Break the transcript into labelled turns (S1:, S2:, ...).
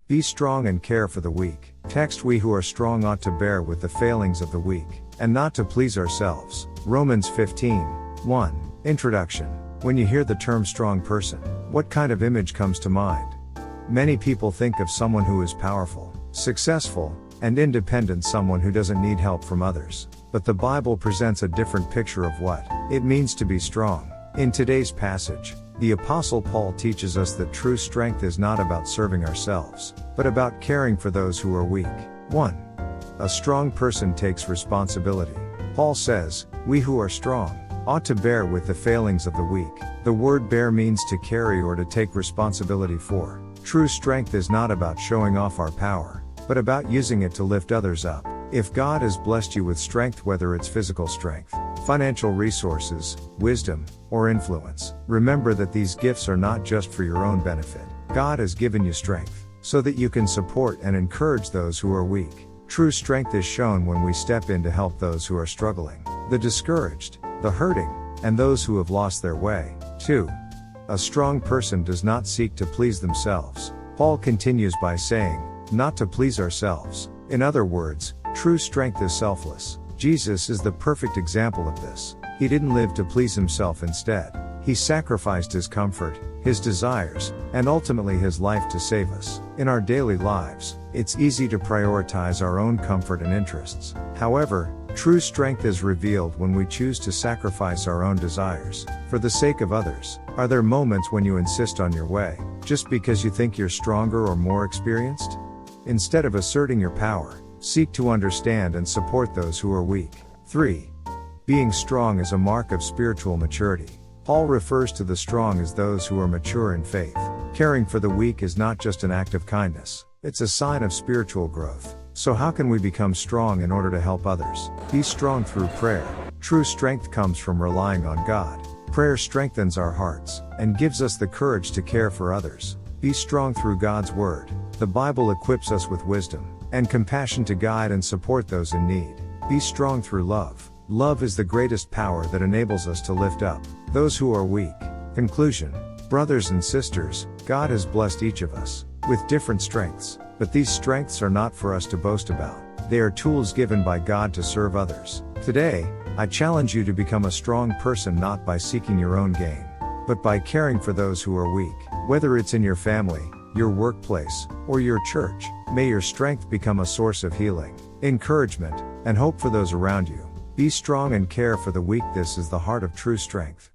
S1: Be strong and care for the weak. Text: We who are strong ought to bear with the failings of the weak, and not to please ourselves. Romans 15:1. Introduction. When you hear the term strong person, what kind of image comes to mind? Many people think of someone who is powerful, successful, and independent, someone who doesn't need help from others. But the Bible presents a different picture of what it means to be strong. In today's passage, the Apostle Paul teaches us that true strength is not about serving ourselves, but about caring for those who are weak. 1. A strong person takes responsibility. Paul says, we who are strong ought to bear with the failings of the weak. The word bear means to carry or to take responsibility for. True strength is not about showing off our power, but about using it to lift others up. If God has blessed you with strength, whether it's physical strength, financial resources, wisdom, or influence, remember that these gifts are not just for your own benefit. God has given you strength so that you can support and encourage those who are weak. True strength is shown when we step in to help those who are struggling, the discouraged, the hurting, and those who have lost their way. 2. A strong person does not seek to please themselves. Paul continues by saying, not to please ourselves. In other words, true strength is selfless. Jesus is the perfect example of this. He didn't live to please himself. Instead, he sacrificed his comfort, his desires, and ultimately his life to save us. In our daily lives, it's easy to prioritize our own comfort and interests. However, true strength is revealed when we choose to sacrifice our own desires for the sake of others. Are there moments when you insist on your way, just because you think you're stronger or more experienced? Instead of asserting your power, seek to understand and support those who are weak. 3. Being strong is a mark of spiritual maturity. Paul refers to the strong as those who are mature in faith. Caring for the weak is not just an act of kindness, it's a sign of spiritual growth. So how can we become strong in order to help others? Be strong through prayer. True strength comes from relying on God. Prayer strengthens our hearts and gives us the courage to care for others. Be strong through God's word. The Bible equips us with wisdom and compassion to guide and support those in need. Be strong through love. Love is the greatest power that enables us to lift up those who are weak. Conclusion. Brothers and sisters, God has blessed each of us with different strengths, but these strengths are not for us to boast about. They are tools given by God to serve others. Today, I challenge you to become a strong person, not by seeking your own gain, but by caring for those who are weak. Whether it's in your family, your workplace, or your church, may your strength become a source of healing, encouragement, and hope for those around you. Be strong and care for the weak. This is the heart of true strength.